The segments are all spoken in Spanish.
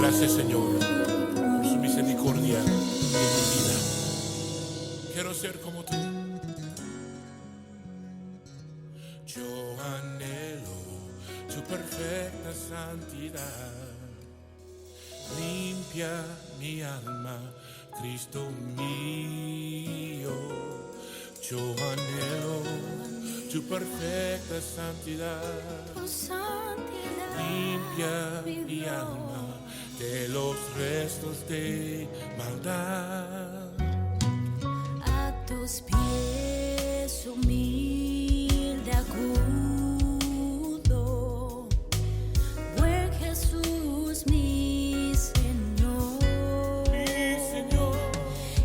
Gracias, Señor, por su misericordia en mi vida. Quiero ser como tú. Yo anhelo tu perfecta santidad. Limpia mi alma, Cristo mío. Yo anhelo tu perfecta santidad. Limpia mi alma de los restos de maldad. A tus pies humilde acudo, buen Jesús mi Señor. Mi Señor.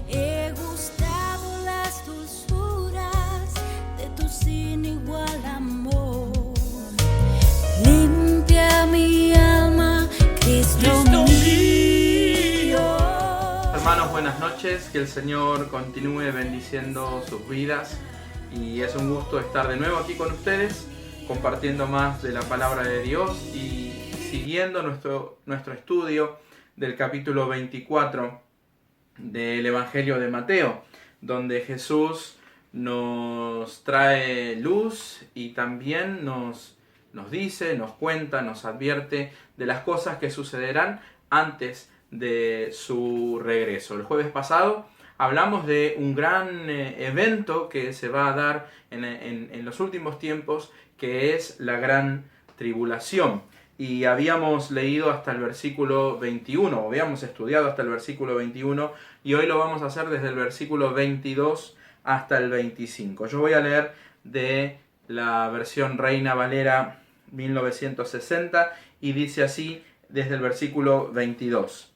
He gustado las dulzuras de tu sin igual amor. Limpia mi alma, Cristo mío. Hermanos, buenas noches, que el Señor continúe bendiciendo sus vidas y es un gusto estar de nuevo aquí con ustedes compartiendo más de la palabra de Dios y siguiendo nuestro estudio del capítulo 24 del Evangelio de Mateo, donde Jesús nos trae luz y también nos dice, nos cuenta, nos advierte de las cosas que sucederán antes de su regreso. El jueves pasado hablamos de un gran evento que se va a dar en los últimos tiempos, que es la gran tribulación. Y habíamos leído hasta el versículo 21, o habíamos estudiado hasta el versículo 21, y hoy lo vamos a hacer desde el versículo 22 hasta el 25. Yo voy a leer de la versión Reina Valera 1960 y dice así desde el versículo 22.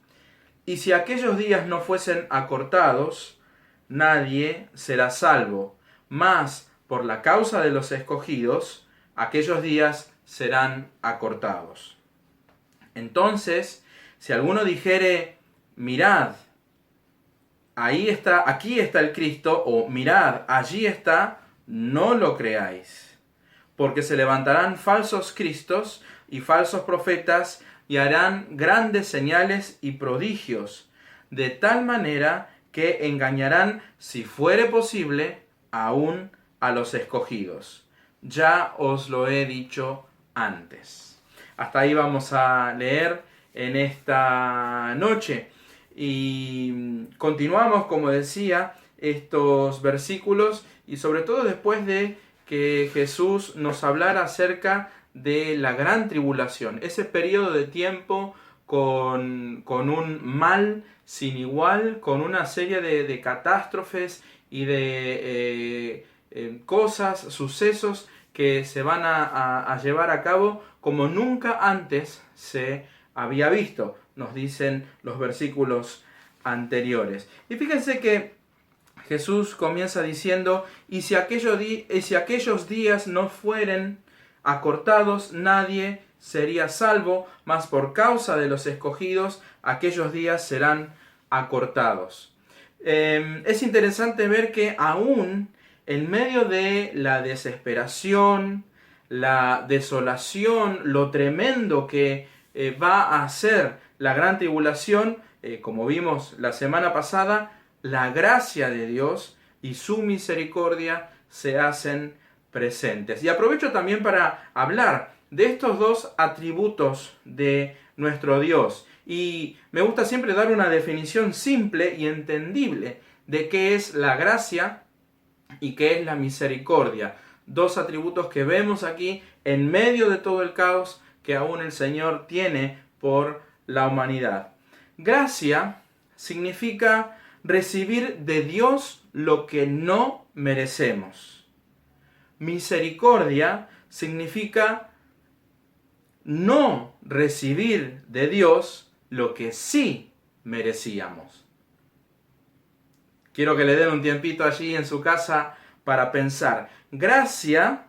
Y si aquellos días no fuesen acortados, nadie será salvo, mas por la causa de los escogidos, aquellos días serán acortados. Entonces, si alguno dijere, mirad, aquí está el Cristo, o mirad, allí está, no lo creáis. Porque se levantarán falsos cristos y falsos profetas y harán grandes señales y prodigios, de tal manera que engañarán, si fuere posible, aún a los escogidos. Ya os lo he dicho antes. Hasta ahí vamos a leer en esta noche. Y continuamos, como decía, estos versículos y sobre todo después de que Jesús nos hablara acerca de la gran tribulación, ese periodo de tiempo con un mal sin igual, con una serie de catástrofes y de cosas, sucesos que se van a llevar a cabo como nunca antes se había visto, nos dicen los versículos anteriores. Y fíjense que Jesús comienza diciendo, y si aquellos días no fueren acortados, nadie sería salvo, mas por causa de los escogidos, aquellos días serán acortados. Es interesante ver que aún en medio de la desesperación, la desolación, lo tremendo que va a ser la gran tribulación, como vimos la semana pasada, la gracia de Dios y su misericordia se hacen presentes. Y aprovecho también para hablar de estos dos atributos de nuestro Dios. Y me gusta siempre dar una definición simple y entendible de qué es la gracia y qué es la misericordia. Dos atributos que vemos aquí en medio de todo el caos que aún el Señor tiene por la humanidad. Gracia significa recibir de Dios lo que no merecemos. Misericordia significa no recibir de Dios lo que sí merecíamos. Quiero que le den un tiempito allí en su casa para pensar. Gracia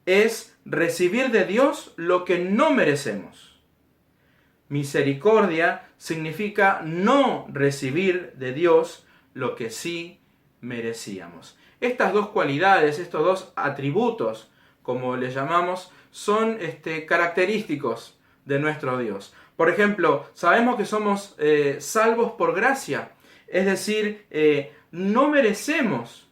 es recibir de Dios lo que no merecemos. Misericordia significa no recibir de Dios lo que sí merecíamos. Estas dos cualidades, estos dos atributos, como les llamamos, son característicos de nuestro Dios. Por ejemplo, sabemos que somos salvos por gracia, es decir, no merecemos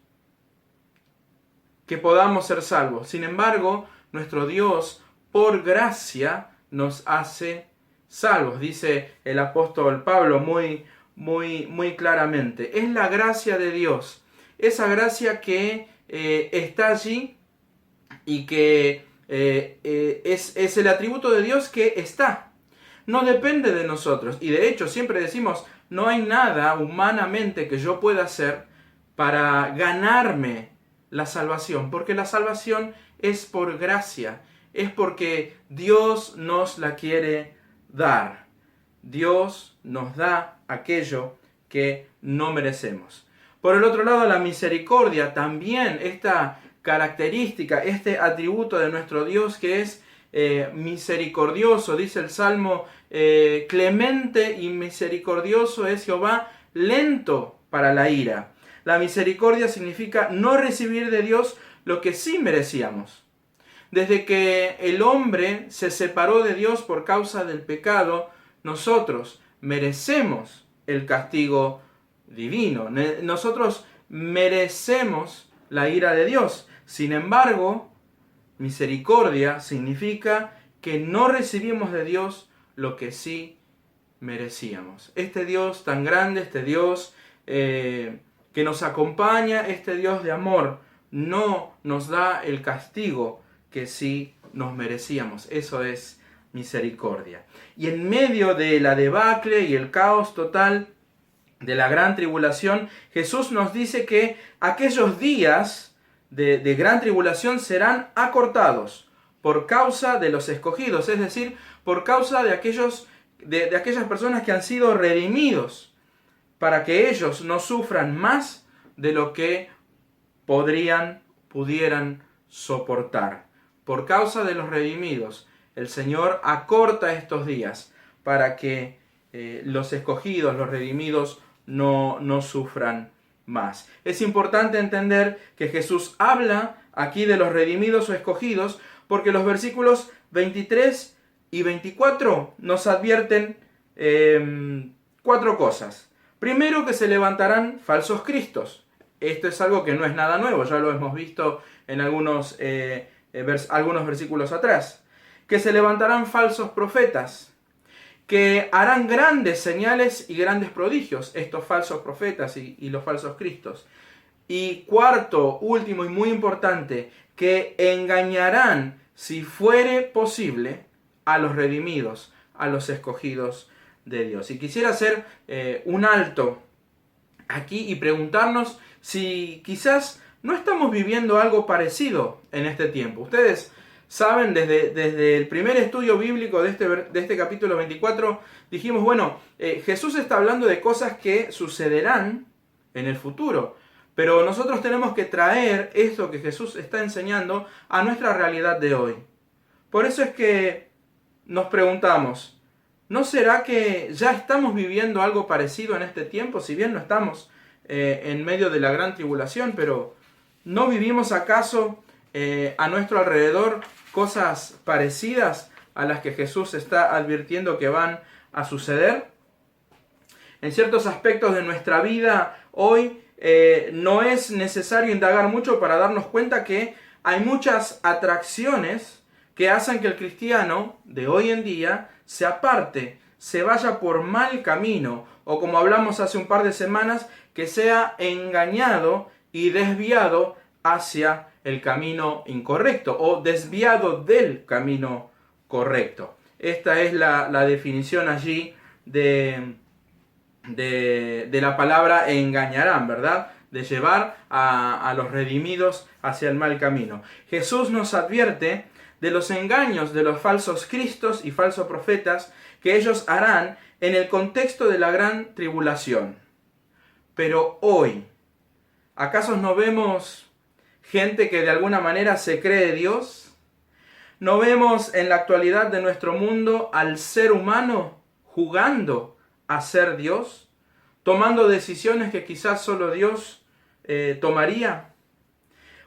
que podamos ser salvos. Sin embargo, nuestro Dios, por gracia, nos hace salvos. Dice el apóstol Pablo muy claramente. Es la gracia de Dios, esa gracia que está allí y que es el atributo de Dios que está. No depende de nosotros. Y de hecho, siempre decimos, no hay nada humanamente que yo pueda hacer para ganarme la salvación, porque la salvación es por gracia, es porque Dios nos la quiere dar. Dios nos da aquello que no merecemos. Por el otro lado, la misericordia, también esta característica, este atributo de nuestro Dios que es misericordioso, dice el Salmo, clemente y misericordioso es Jehová, lento para la ira. La misericordia significa no recibir de Dios lo que sí merecíamos. Desde que el hombre se separó de Dios por causa del pecado, nosotros merecemos el castigo divino. Nosotros merecemos la ira de Dios. Sin embargo, misericordia significa que no recibimos de Dios lo que sí merecíamos. Este Dios tan grande, este Dios que nos acompaña, este Dios de amor, no nos da el castigo que sí nos merecíamos. Eso es misericordia. Y en medio de la debacle y el caos total de la gran tribulación, Jesús nos dice que aquellos días de gran tribulación serán acortados por causa de los escogidos, es decir, por causa de aquellas personas que han sido redimidos, para que ellos no sufran más de lo que pudieran soportar. Por causa de los redimidos, el Señor acorta estos días para que los escogidos, los redimidos, no sufran más. Es importante entender que Jesús habla aquí de los redimidos o escogidos porque los versículos 23 y 24 nos advierten 4 cosas. Primero, que se levantarán falsos cristos. Esto es algo que no es nada nuevo, ya lo hemos visto en algunos versículos atrás. Que se levantarán falsos profetas, que harán grandes señales y grandes prodigios, estos falsos profetas y los falsos cristos. Y cuarto, último y muy importante, que engañarán, si fuere posible, a los redimidos, a los escogidos de Dios. Y quisiera hacer un alto aquí y preguntarnos si quizás no estamos viviendo algo parecido en este tiempo. Ustedes saben, desde el primer estudio bíblico de este capítulo 24, dijimos, bueno, Jesús está hablando de cosas que sucederán en el futuro, pero nosotros tenemos que traer esto que Jesús está enseñando a nuestra realidad de hoy. Por eso es que nos preguntamos, ¿no será que ya estamos viviendo algo parecido en este tiempo? Si bien no estamos en medio de la gran tribulación, pero ¿no vivimos acaso a nuestro alrededor cosas parecidas a las que Jesús está advirtiendo que van a suceder? En ciertos aspectos de nuestra vida hoy no es necesario indagar mucho para darnos cuenta que hay muchas atracciones que hacen que el cristiano de hoy en día se aparte, se vaya por mal camino, o como hablamos hace un par de semanas, que sea engañado y desviado hacia el camino incorrecto o desviado del camino correcto. Esta es la definición allí de la palabra engañarán, ¿verdad? De llevar a los redimidos hacia el mal camino. Jesús nos advierte de los engaños de los falsos cristos y falsos profetas que ellos harán en el contexto de la gran tribulación. Pero hoy, ¿acaso no vemos gente que de alguna manera se cree Dios? ¿No vemos en la actualidad de nuestro mundo al ser humano jugando a ser Dios? Tomando decisiones que quizás solo Dios tomaría.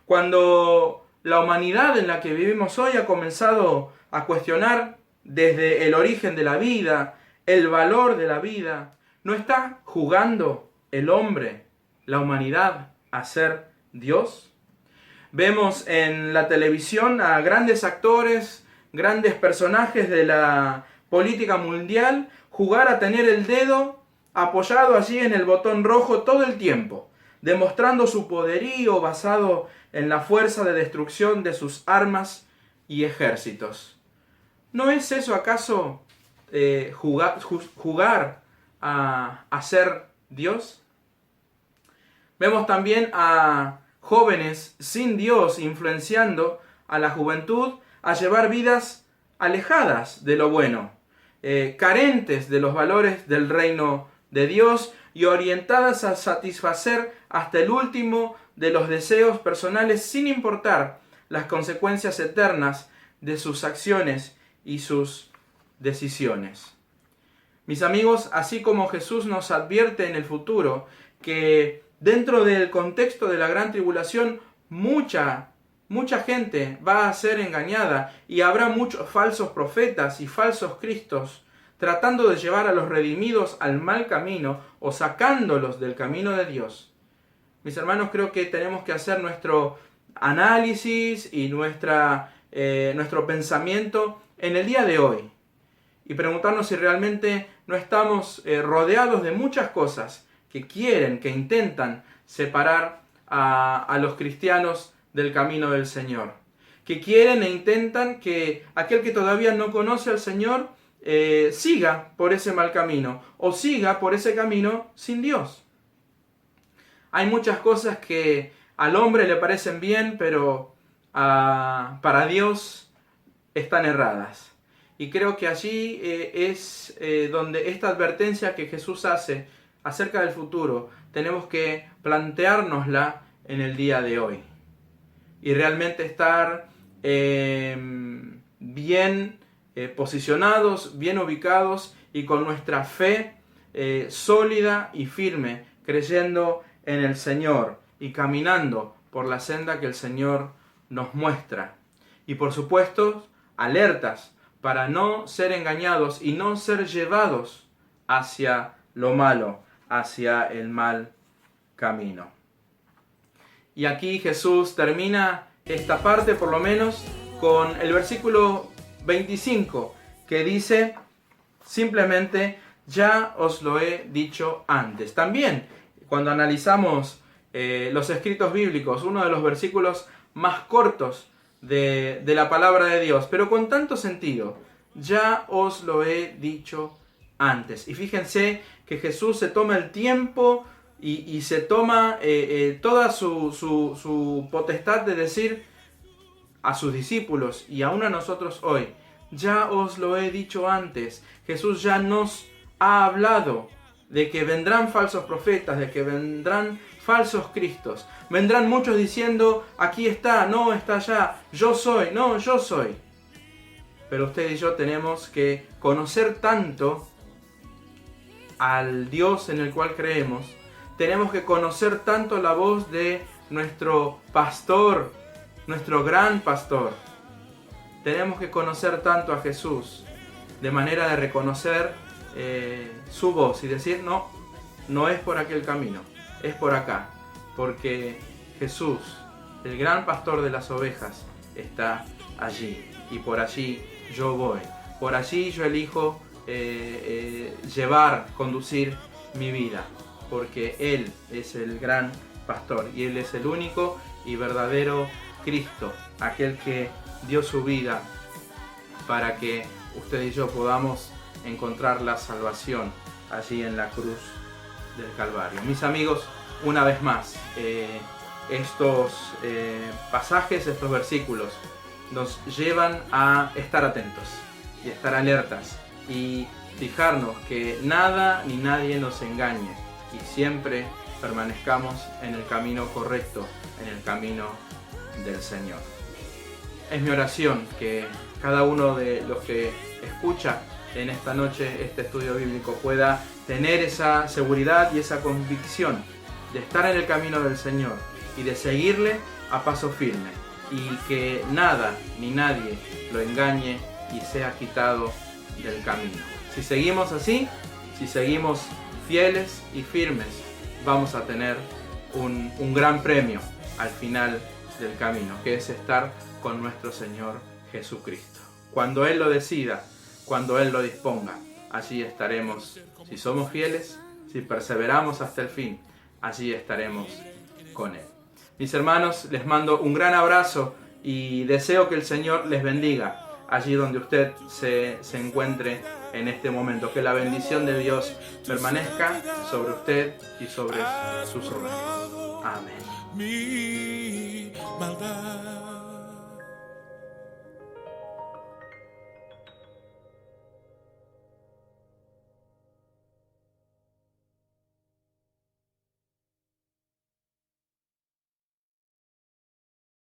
Cuando la humanidad en la que vivimos hoy ha comenzado a cuestionar desde el origen de la vida, el valor de la vida, ¿no está jugando el hombre, la humanidad, a ser Dios? Vemos en la televisión a grandes actores, grandes personajes de la política mundial jugar a tener el dedo apoyado allí en el botón rojo todo el tiempo, demostrando su poderío basado en la fuerza de destrucción de sus armas y ejércitos. ¿No es eso acaso jugar a ser Dios? Vemos también a jóvenes sin Dios influenciando a la juventud a llevar vidas alejadas de lo bueno, carentes de los valores del reino de Dios y orientadas a satisfacer hasta el último de los deseos personales sin importar las consecuencias eternas de sus acciones y sus decisiones. Mis amigos, así como Jesús nos advierte en el futuro que dentro del contexto de la gran tribulación mucha gente va a ser engañada y habrá muchos falsos profetas y falsos cristos tratando de llevar a los redimidos al mal camino o sacándolos del camino de Dios. Mis hermanos, creo que tenemos que hacer nuestro análisis y nuestro pensamiento en el día de hoy y preguntarnos si realmente no estamos rodeados de muchas cosas que intentan separar a los cristianos del camino del Señor, que quieren e intentan que aquel que todavía no conoce al Señor siga por ese mal camino o siga por ese camino sin Dios. Hay muchas cosas que al hombre le parecen bien, pero para Dios están erradas. Y creo que allí es donde esta advertencia que Jesús hace acerca del futuro, tenemos que planteárnosla en el día de hoy. Y realmente estar bien posicionados, bien ubicados y con nuestra fe sólida y firme, creyendo en el Señor y caminando por la senda que el Señor nos muestra. Y por supuesto, alertas para no ser engañados y no ser llevados hacia lo malo, hacia el mal camino. Y aquí Jesús termina esta parte, por lo menos, con el versículo 25, que dice simplemente: ya os lo he dicho antes. También, cuando analizamos los escritos bíblicos, uno de los versículos más cortos de la palabra de Dios, pero con tanto sentido: ya os lo he dicho antes. Y fíjense que Jesús se toma el tiempo y se toma toda su potestad de decir a sus discípulos y aún a nosotros hoy: ya os lo he dicho antes. Jesús ya nos ha hablado de que vendrán falsos profetas, de que vendrán falsos cristos. Vendrán muchos diciendo: aquí está, no está allá, yo soy, no, yo soy. Pero usted y yo tenemos que conocer tanto al Dios en el cual creemos, tenemos que conocer tanto la voz de nuestro pastor, nuestro gran pastor. Tenemos que conocer tanto a Jesús de manera de reconocer su voz y decir: no es por aquel camino, es por acá, porque Jesús, el gran pastor de las ovejas, está allí y por allí yo voy, por allí yo elijo conducir mi vida, porque Él es el gran pastor y Él es el único y verdadero Cristo, aquel que dio su vida para que usted y yo podamos encontrar la salvación allí en la cruz del Calvario. Mis amigos, una vez más, estos pasajes, estos versículos nos llevan a estar atentos y estar alertas y fijarnos que nada ni nadie nos engañe y siempre permanezcamos en el camino correcto, en el camino del Señor. Es mi oración que cada uno de los que escucha en esta noche este estudio bíblico pueda tener esa seguridad y esa convicción de estar en el camino del Señor y de seguirle a paso firme, y que nada ni nadie lo engañe y sea quitado del camino. Si seguimos así, si seguimos fieles y firmes, vamos a tener un gran premio al final del camino, que es estar con nuestro Señor Jesucristo. Cuando Él lo decida, cuando Él lo disponga, allí estaremos. Si somos fieles, si perseveramos hasta el fin, allí estaremos con Él. Mis hermanos, les mando un gran abrazo y deseo que el Señor les bendiga allí donde usted se encuentre en este momento. Que la bendición de Dios permanezca sobre usted y sobre sus hogares. Amén. Mi maldad.